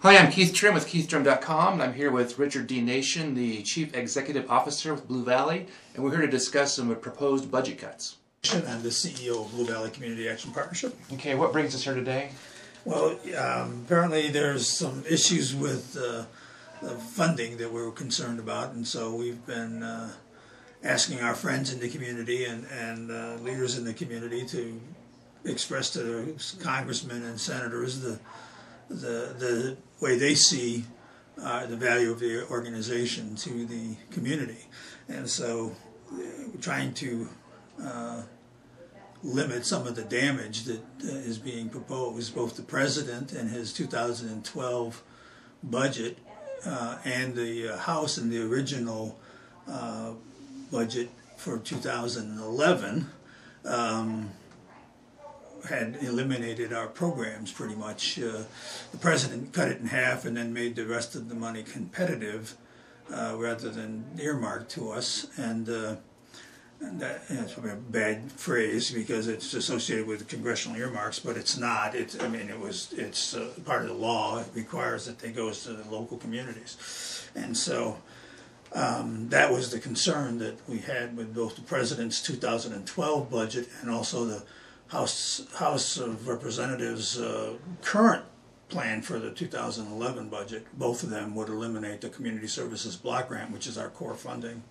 Hi, I'm Keith Trim with KeithTrim.com, and I'm here with Richard D. Nation, the Chief Executive Officer with Blue Valley, and we're here to discuss some proposed budget cuts. I'm the CEO of Blue Valley Community Action Partnership. Okay, what brings us here today? Well, apparently there's some issues with the funding that we're concerned about, and so we've been asking our friends in the community and leaders in the community to express to the congressmen and senators the way they see the value of the organization to the community. And so we're trying to limit some of the damage that is being proposed. Both the president and his 2012 budget and the House and the original budget for 2011 had eliminated our programs pretty much. The president cut it in half and then made the rest of the money competitive rather than earmarked to us. And that's probably a bad phrase because it's associated with congressional earmarks, but it's not. It's part of the law. It requires that they goes to the local communities, and so that was the concern that we had with both the president's 2012 budget and also the House of Representatives' current plan for the 2011 budget. Both of them would eliminate the Community Services Block Grant, which is our core funding.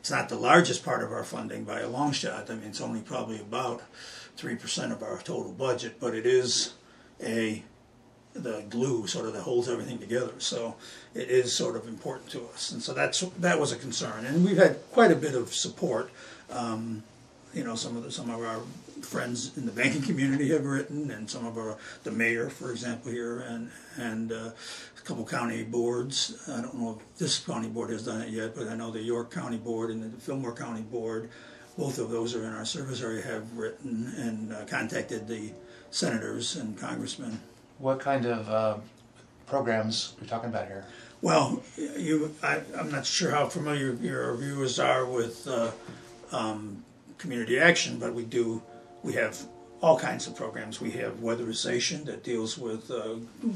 It's not the largest part of our funding by a long shot. I mean, it's only probably about 3% of our total budget, but it is the glue sort of that holds everything together. So it is sort of important to us, and so that was a concern. And we've had quite a bit of support. You know, some of our friends in the banking community have written, and some of the mayor, for example, here, and a couple county boards. I don't know if this county board has done it yet, but I know the York County Board and the Fillmore County Board, both of those are in our service area, have written and contacted the senators and congressmen. What kind of programs are we talking about here? Well, I'm not sure how familiar your viewers are with community action, but we have all kinds of programs. We have weatherization that deals with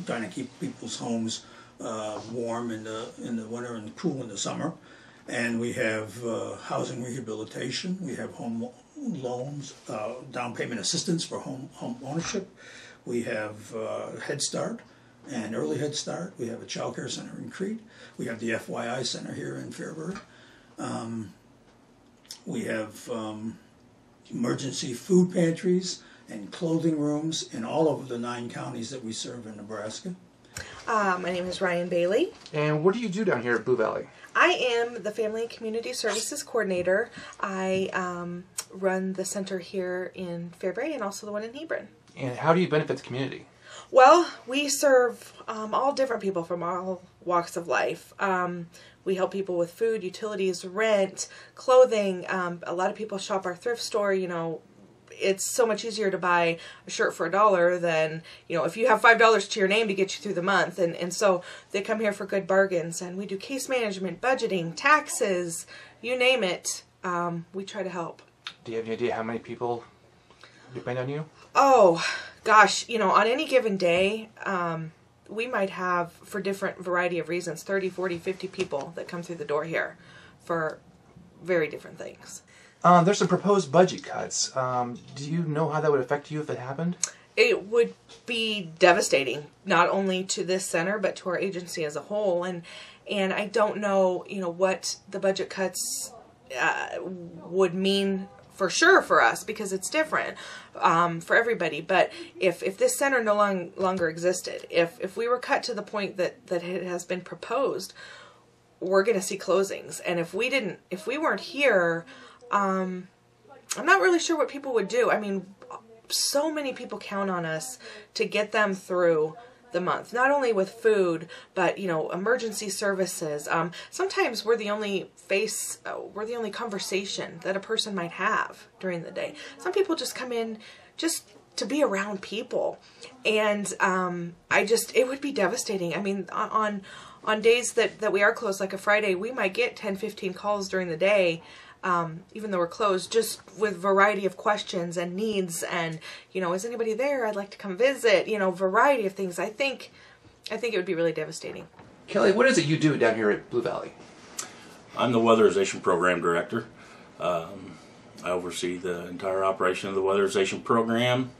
trying to keep people's homes warm in the winter and cool in the summer. And we have housing rehabilitation. We have home loans, down payment assistance for home ownership. We have Head Start and Early Head Start. We have a child care center in Crete. We have the FYI Center here in Fairburn. We have emergency food pantries and clothing rooms in all of the 9 counties that we serve in Nebraska. My name is Ryan Bailey. And what do you do down here at Blue Valley? I am the Family and Community Services Coordinator. I run the center here in Fairbury and also the one in Hebron. And how do you benefit the community? Well, we serve all different people from all walks of life. We help people with food, utilities, rent, clothing. A lot of people shop our thrift store. You know, it's so much easier to buy a shirt for $1 than, you know, if you have $5 to your name to get you through the month. And so they come here for good bargains. And we do case management, budgeting, taxes, you name it. We try to help. Do you have any idea how many people depend on you? Oh, gosh, you know, on any given day, we might have, for different variety of reasons, 30, 40, 50 people that come through the door here for very different things. There's some proposed budget cuts. Do you know how that would affect you if it happened? It would be devastating, not only to this center, but to our agency as a whole. And I don't know, you know, what the budget cuts would mean for sure for us, because it's different for everybody. But if this center no longer existed, if we were cut to the point that it has been proposed, we're going to see closings. And if we weren't here, I'm not really sure what people would do. I mean, so many people count on us to get them through the month, not only with food, but, you know, emergency services. Sometimes we're the only conversation that a person might have during the day. Some people just come in just to be around people, and it would be devastating. I mean, on days that we are closed, like a Friday, we might get 10, 15 calls during the day, even though we're closed, just with variety of questions and needs, and, you know, is anybody there? I'd like to come visit, you know, variety of things. I think I think it would be really devastating. Kelly, what is it you do down here at Blue Valley? I'm the Weatherization Program Director. I oversee the entire operation of the Weatherization Program.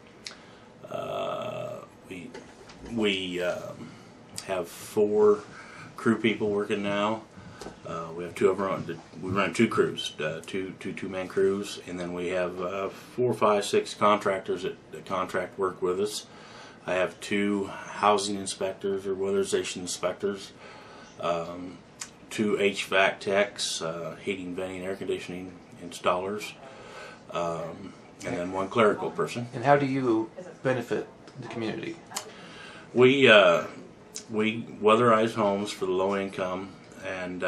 We have 4 crew people working now. We have 2 of our own. We run 2 crews, two-man crews, and then we have 4, 5, 6 contractors that contract work with us. I have 2 housing inspectors or weatherization inspectors, 2 HVAC techs, heating, venting, air conditioning installers, and then 1 clerical person. And how do you benefit the community? We weatherize homes for the low income and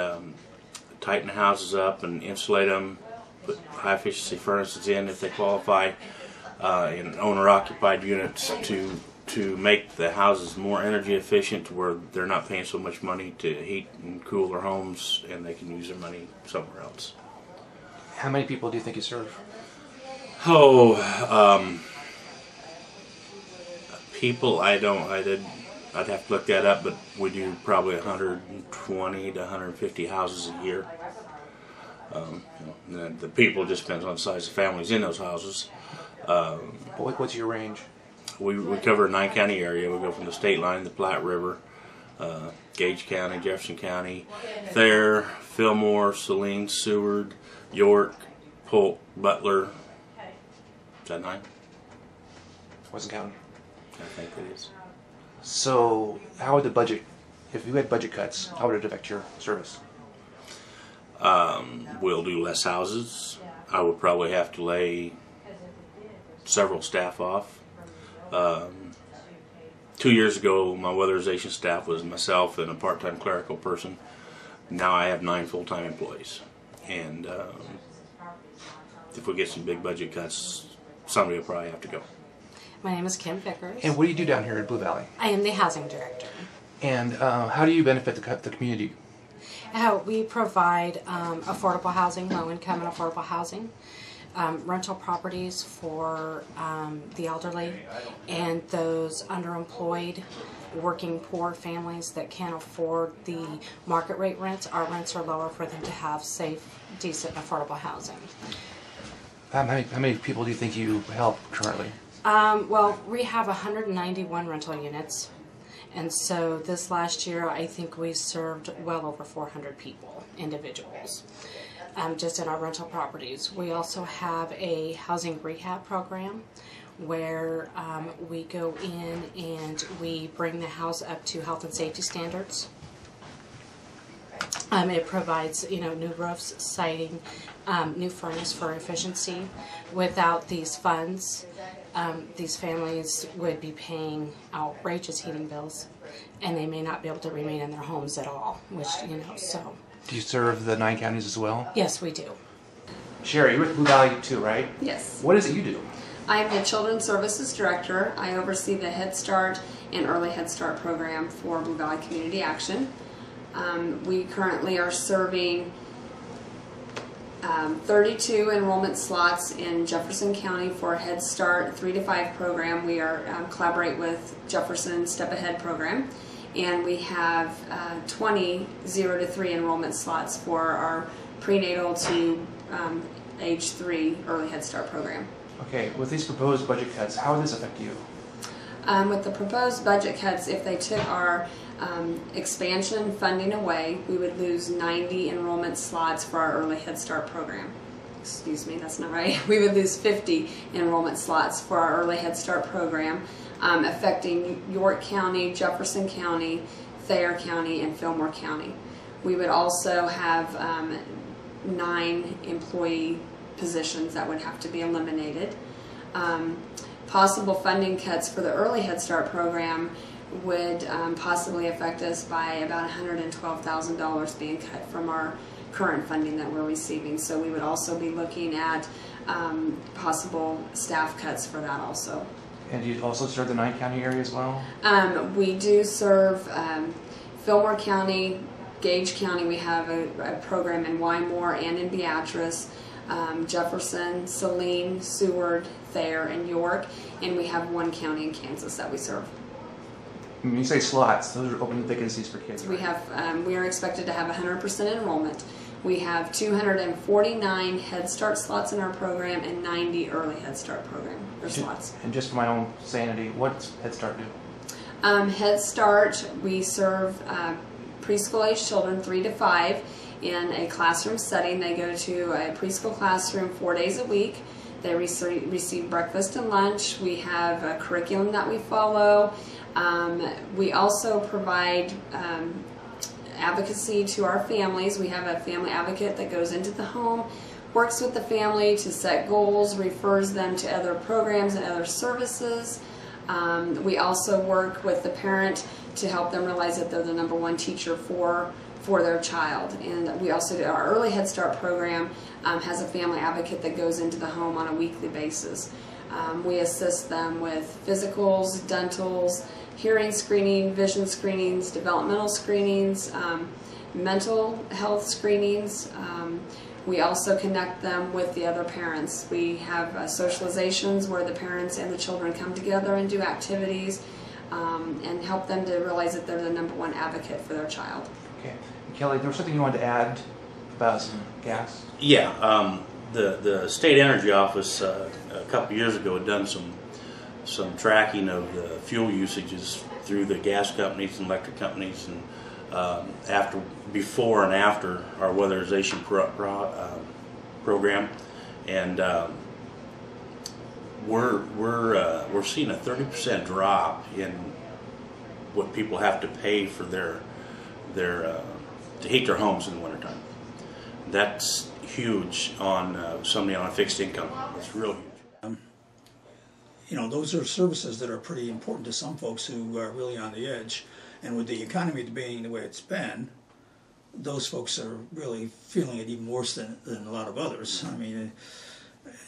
tighten houses up and insulate them, put high efficiency furnaces in if they qualify, in owner occupied units to make the houses more energy efficient, to where they're not paying so much money to heat and cool their homes, and they can use their money somewhere else. How many people do you think you serve? People, I'd have to look that up, but we do probably 120 to 150 houses a year. The people just depends on the size of families in those houses. What's your range? We cover a 9-county area. We go from the state line, the Platte River, Gage County, Jefferson County, Thayer, Fillmore, Saline, Seward, York, Polk, Butler. Is that 9? Wasn't counting. I think it is. So, how would the budget, if you had budget cuts, how would it affect your service? We'll do less houses. I would probably have to lay several staff off. 2 years ago, my weatherization staff was myself and a part-time clerical person. Now I have 9 full-time employees. And if we get some big budget cuts, somebody will probably have to go. My name is Kim Vicars. And what do you do down here at Blue Valley? I am the housing director. And how do you benefit the community? We provide affordable housing, low-income and affordable housing, rental properties for the elderly, and those underemployed, working poor families that can't afford the market rate rents. Our rents are lower for them to have safe, decent, affordable housing. How many people do you think you help currently? Well, we have 191 rental units, and so this last year I think we served well over 400 people, individuals, just in our rental properties. We also have a housing rehab program where we go in and we bring the house up to health and safety standards. It provides, new roofs, siding, new furnace for efficiency. Without these funds, these families would be paying outrageous heating bills, and they may not be able to remain in their homes at all, which, so. Do you serve the 9 counties as well? Yes, we do. Shari, you're with Blue Valley too, right? Yes. What is it you do? I am the Children's Services Director. I oversee the Head Start and Early Head Start program for Blue Valley Community Action. We currently are serving 32 enrollment slots in Jefferson County for a Head Start 3 to 5 program. We are collaborate with Jefferson Step Ahead program, and we have 20 0 to 3 enrollment slots for our prenatal to age 3 Early Head Start program. Okay, with these proposed budget cuts, how would this affect you? With the proposed budget cuts, if they took our expansion funding away, we would lose 90 enrollment slots for our Early Head Start program. Excuse me, that's not right. We would lose 50 enrollment slots for our Early Head Start program, affecting York County, Jefferson County, Thayer County, and Fillmore County. We would also have 9 employee positions that would have to be eliminated. Possible funding cuts for the Early Head Start program would possibly affect us by about $112,000 being cut from our current funding that we're receiving. So we would also be looking at possible staff cuts for that also. And do you also serve the 9 county area as well? We do serve Fillmore County, Gage County. We have a program in Wymore and in Beatrice, Jefferson, Saline, Seward, Thayer, and York, and we have 1 county in Kansas that we serve. When you say slots, those are open vacancies for kids, We right? have, we are expected to have 100% enrollment. We have 249 Head Start slots in our program and 90 early Head Start program or slots. And just for my own sanity, what's Head Start do? Head Start, we serve preschool age children 3 to 5 in a classroom setting. They go to a preschool classroom 4 days a week. They receive breakfast and lunch. We have a curriculum that we follow. We also provide advocacy to our families. We have a family advocate that goes into the home, works with the family to set goals, refers them to other programs and other services. We also work with the parent to help them realize that they're the #1 teacher for their child. And we also do our early Head Start program has a family advocate that goes into the home on a weekly basis. We assist them with physicals, dentals, hearing screening, vision screenings, developmental screenings, mental health screenings. We also connect them with the other parents. We have socializations where the parents and the children come together and do activities and help them to realize that they're the #1 advocate for their child. Okay. Kelly, there was something you wanted to add about some gas? Yeah, the State Energy Office a couple years ago had done some tracking of the fuel usages through the gas companies and electric companies, and before and after our weatherization program, and we're seeing a 30% drop in what people have to pay for their to heat their homes in the wintertime. That's huge on somebody on a fixed income. It's real huge. You know, those are services that are pretty important to some folks who are really on the edge. And with the economy being the way it's been, those folks are really feeling it even worse than a lot of others. I mean,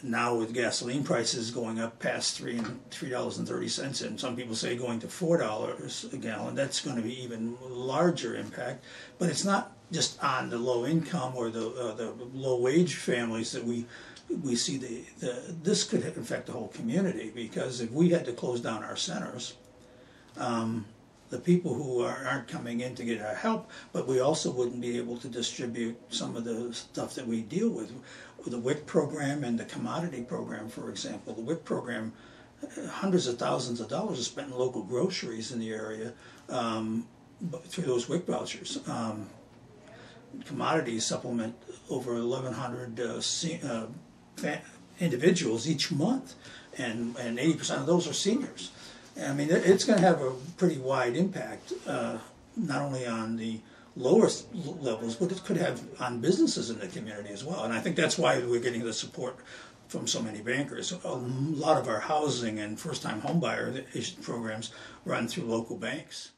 now with gasoline prices going up past $3.30, and some people say going to $4 a gallon, that's going to be even larger impact. But it's not just on the low income or the low wage families that we see this could affect the whole community, because if we had to close down our centers, the people who aren't coming in to get our help, but we also wouldn't be able to distribute some of the stuff that we deal with the WIC program and the commodity program, for example. The WIC program, hundreds of thousands of dollars are spent in local groceries in the area through those WIC vouchers. Commodities supplement over 1,100 individuals each month, and 80% of those are seniors. I mean, it's going to have a pretty wide impact, not only on the lowest levels, but it could have on businesses in the community as well. And I think that's why we're getting the support from so many bankers. A lot of our housing and first-time homebuyer programs run through local banks.